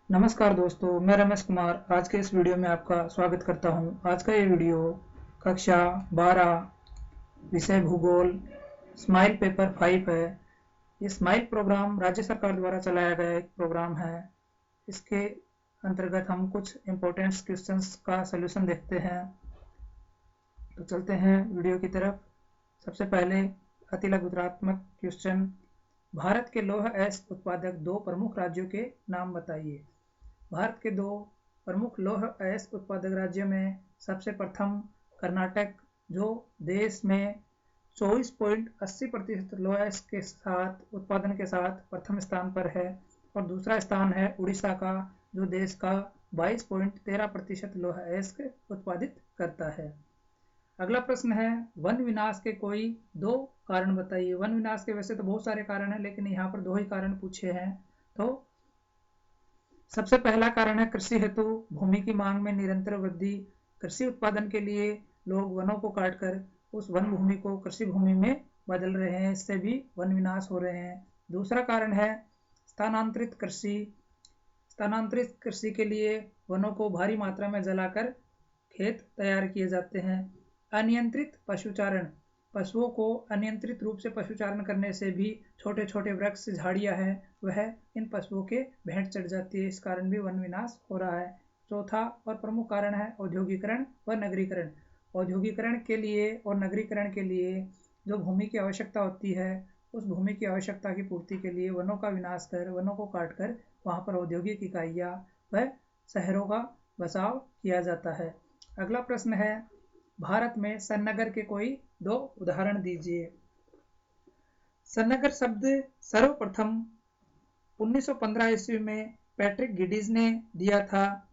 नमस्कार दोस्तों, मैं रमेश कुमार आज के इस वीडियो में आपका स्वागत करता हूं। आज का ये वीडियो कक्षा 12 विषय भूगोल स्माइल पेपर 5 है। ये स्माइल प्रोग्राम राज्य सरकार द्वारा चलाया गया एक प्रोग्राम है। इसके अंतर्गत हम कुछ इम्पोर्टेंट क्वेश्चंस का सलूशन देखते हैं। तो चलते हैं वीडियो की तरफ। सबसे पहले अति लघुत्रात्मक क्वेश्चन, भारत के लौह अयस्क उत्पादक दो प्रमुख राज्यों के नाम बताइए। भारत के दो प्रमुख लौह अयस्क उत्पादक राज्यों में सबसे प्रथम कर्नाटक, जो देश में 24.80% लौह अयस्क के साथ उत्पादन के साथ प्रथम स्थान पर है, और दूसरा स्थान है उड़ीसा का, जो देश का 22.13% लौह अयस्क उत्पादित करता है। अगला प्रश्न है, वन विनाश के कोई दो कारण बताइए। वन विनाश के वैसे तो बहुत सारे कारण हैं, लेकिन यहाँ पर दो ही कारण पूछे हैं। तो सबसे पहला कारण है कृषि हेतु भूमि की मांग में निरंतर वृद्धि। कृषि उत्पादन के लिए लोग वनों को काटकर उस वन भूमि को कृषि भूमि में बदल रहे हैं, इससे भी वन विनाश हो रहे हैं। दूसरा कारण है स्थानांतरित कृषि। स्थानांतरित कृषि के लिए वनों को भारी मात्रा में जलाकर खेत तैयार किए जाते हैं। अनियंत्रित पशुचारण, पशुओं को अनियंत्रित रूप से पशुचारण करने से भी छोटे छोटे वृक्ष झाड़ियां हैं, वह इन पशुओं के भेंट चढ़ जाती है, इस कारण भी वन विनाश हो रहा है। चौथा और प्रमुख कारण है औद्योगिकरण व नगरीकरण। औद्योगिकरण के लिए और नगरीकरण के लिए जो भूमि की आवश्यकता होती है, उस भूमि की आवश्यकता की पूर्ति के लिए वनों का विनाश कर, वनों को काटकर वहां पर औद्योगिक इकाइयां व शहरों का बसाव किया जाता है। अगला प्रश्न है, भारत में सन्नगर के कोई दो उदाहरण दीजिए। सन्नगर शब्द सर्वप्रथम 1915 ईस्वी में पैट्रिक गिडीज ने दिया था।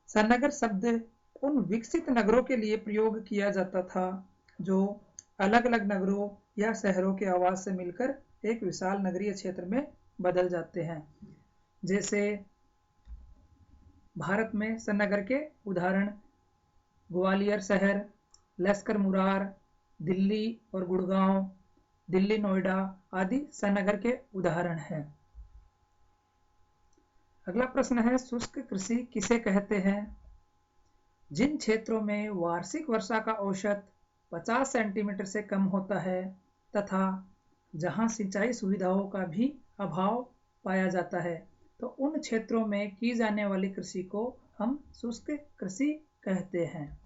सन्नगर शब्द उन विकसित नगरों के लिए प्रयोग किया जाता था जो अलग अलग नगरों या शहरों के आवास से मिलकर एक विशाल नगरीय क्षेत्र में बदल जाते हैं। जैसे भारत में सन्नगर के उदाहरण ग्वालियर शहर, लश्कर मुरार, दिल्ली और गुड़गांव, दिल्ली नोएडा आदि सन्नगर के उदाहरण हैं। अगला प्रश्न है, शुष्क कृषि किसे कहते हैं। जिन क्षेत्रों में वार्षिक वर्षा का औसत 50 सेंटीमीटर से कम होता है तथा जहां सिंचाई सुविधाओं का भी अभाव पाया जाता है, तो उन क्षेत्रों में की जाने वाली कृषि को हम शुष्क कृषि कहते हैं।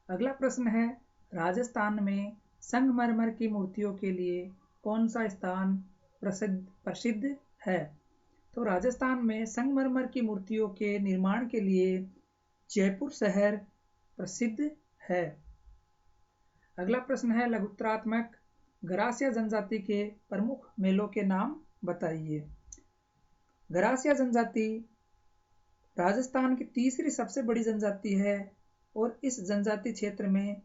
अगला प्रश्न है, राजस्थान में संगमरमर की मूर्तियों के लिए कौन सा स्थान प्रसिद्ध है। तो राजस्थान में संगमरमर की मूर्तियों के निर्माण के लिए जयपुर शहर प्रसिद्ध है। अगला प्रश्न है लघुत्रात्मक, गरासिया जनजाति के प्रमुख मेलों के नाम बताइए। गरासिया जनजाति राजस्थान की तीसरी सबसे बड़ी जनजाति है और इस जनजाति क्षेत्र में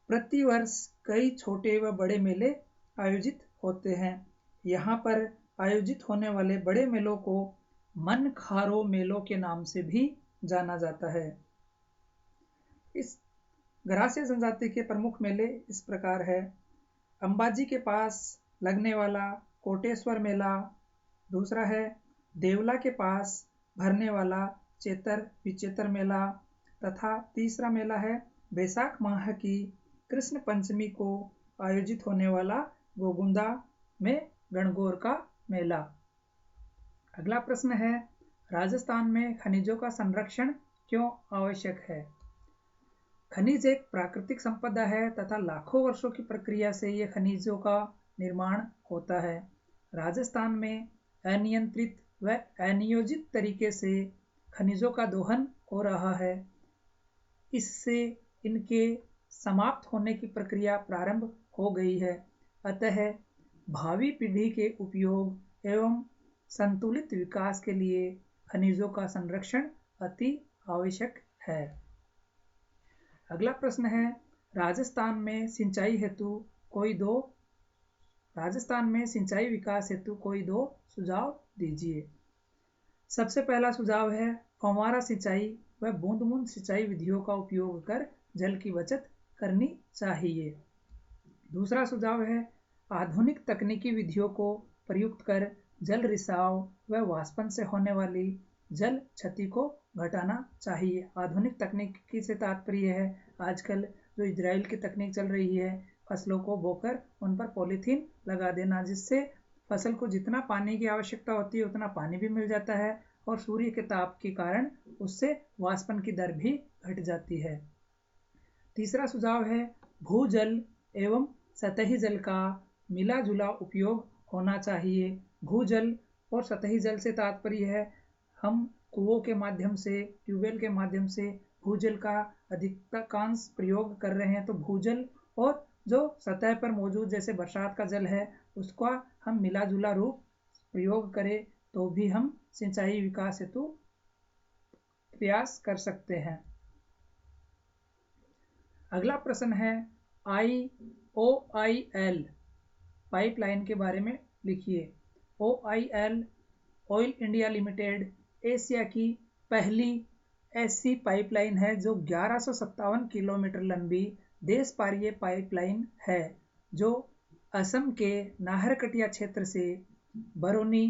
प्रतिवर्ष कई छोटे व बड़े मेले आयोजित होते हैं। यहाँ पर आयोजित होने वाले बड़े मेलों को मनखारो मेलों के नाम से भी जाना जाता है। इस गरासिया जनजाति के प्रमुख मेले इस प्रकार है, अंबाजी के पास लगने वाला कोटेश्वर मेला, दूसरा है देवला के पास भरने वाला चेतर विचेतर मेला, तथा तीसरा मेला है बैसाख माह की कृष्ण पंचमी को आयोजित होने वाला गोगुंदा में गणगौर का मेला। अगला प्रश्न है, राजस्थान में खनिजों का संरक्षण क्यों आवश्यक है। खनिज एक प्राकृतिक संपदा है तथा लाखों वर्षों की प्रक्रिया से ये खनिजों का निर्माण होता है। राजस्थान में अनियंत्रित व अनियोजित तरीके से खनिजों का दोहन हो रहा है, इससे इनके समाप्त होने की प्रक्रिया प्रारंभ हो गई है। अतः भावी पीढ़ी के उपयोग एवं संतुलित विकास के लिए खनिजों का संरक्षण अति आवश्यक है। अगला प्रश्न है, राजस्थान में सिंचाई विकास हेतु कोई दो सुझाव दीजिए। सबसे पहला सुझाव है फव्वारा सिंचाई व बूंद बूंद सिंचाई विधियों का उपयोग कर जल की बचत करनी चाहिए। दूसरा सुझाव है आधुनिक तकनीकी विधियों को प्रयुक्त कर जल रिसाव व वाष्पन से होने वाली जल क्षति को घटाना चाहिए। आधुनिक तकनीक से तात्पर्य है आजकल जो इजराइल की तकनीक चल रही है, फसलों को बोकर उन पर पॉलीथीन लगा देना, जिससे फसल को जितना पानी की आवश्यकता होती है उतना पानी भी मिल जाता है और सूर्य के ताप के कारण उससे वाष्पन की दर भी घट जाती है। तीसरा सुझाव है भूजल एवं सतही जल का मिला जुला उपयोग होना चाहिए। भूजल और सतही जल से तात्पर्य है हम कुओं के माध्यम से, ट्यूबवेल के माध्यम से भूजल का अधिकांश प्रयोग कर रहे हैं, तो भूजल और जो सतह पर मौजूद जैसे बरसात का जल है उसका हम मिला जुला रूप प्रयोग करें तो भी हम सिंचाई विकास हेतु प्रयास कर सकते हैं। अगला प्रश्न है IOIL पाइपलाइन के बारे में लिखिए। OIL oil India limited Asia की पहली ऐसी पाइपलाइन है जो 1157 किलोमीटर लंबी देश पारीय पाइपलाइन है जो असम के नाहरकटिया क्षेत्र से बरौनी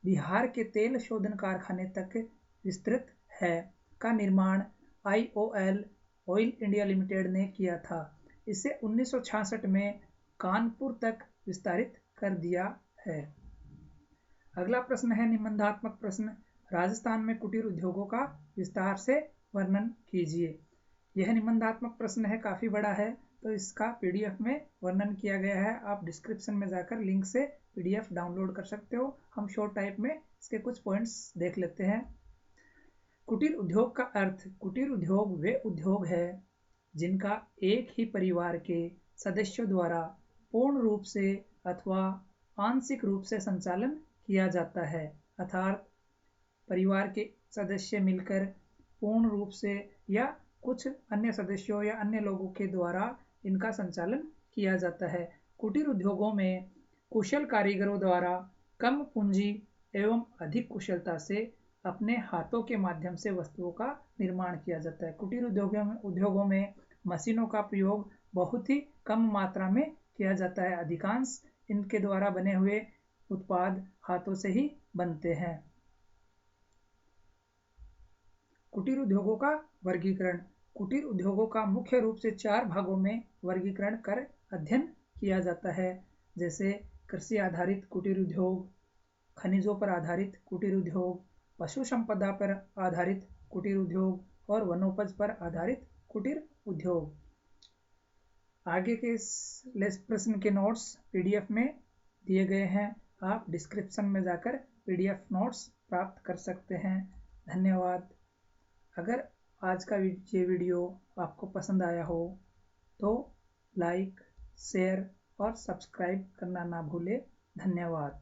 बिहार के तेल शोधन कारखाने तक विस्तृत है का निर्माण IOL ऑयल इंडिया लिमिटेड ने किया था। इसे 1966 में कानपुर तक विस्तारित कर दिया है। अगला प्रश्न है निबंधात्मक प्रश्न, राजस्थान में कुटीर उद्योगों का विस्तार से वर्णन कीजिए। यह निबंधात्मक प्रश्न है, काफ़ी बड़ा है, तो इसका PDF में वर्णन किया गया है। आप डिस्क्रिप्शन में जाकर लिंक से PDF डाउनलोड कर सकते हो। हम शॉर्ट टाइप में इसके कुछ पॉइंट्स देख लेते हैं। कुटीर उद्योग का अर्थ, कुटीर उद्योग वे उद्योग है जिनका एक ही परिवार के सदस्यों द्वारा पूर्ण रूप से अथवा आंशिक रूप से संचालन किया जाता है, अर्थात परिवार के सदस्य मिलकर पूर्ण रूप से या कुछ अन्य सदस्यों या अन्य लोगों के द्वारा इनका संचालन किया जाता है। कुटीर उद्योगों में कुशल कारीगरों द्वारा कम पूंजी एवं अधिक कुशलता से अपने हाथों के माध्यम से वस्तुओं का निर्माण किया जाता है। कुटीर उद्योगों में मशीनों का प्रयोग बहुत ही कम मात्रा में किया जाता है। अधिकांश इनके द्वारा बने हुए उत्पाद हाथों से ही बनते हैं। कुटीर उद्योगों का वर्गीकरण, कुटीर उद्योगों का मुख्य रूप से 4 भागों में वर्गीकरण कर अध्ययन किया जाता है, जैसे कृषि आधारित कुटीर उद्योग, खनिजों पर आधारित कुटीर उद्योग, पशु संपदा पर आधारित कुटीर उद्योग और वनोपज पर आधारित कुटीर उद्योग। आगे के इस प्रश्न के नोट्स PDF में दिए गए हैं, आप डिस्क्रिप्शन में जाकर PDF नोट्स प्राप्त कर सकते हैं। धन्यवाद। अगर आज का ये वीडियो आपको पसंद आया हो तो लाइक, शेयर और सब्सक्राइब करना ना भूलें। धन्यवाद।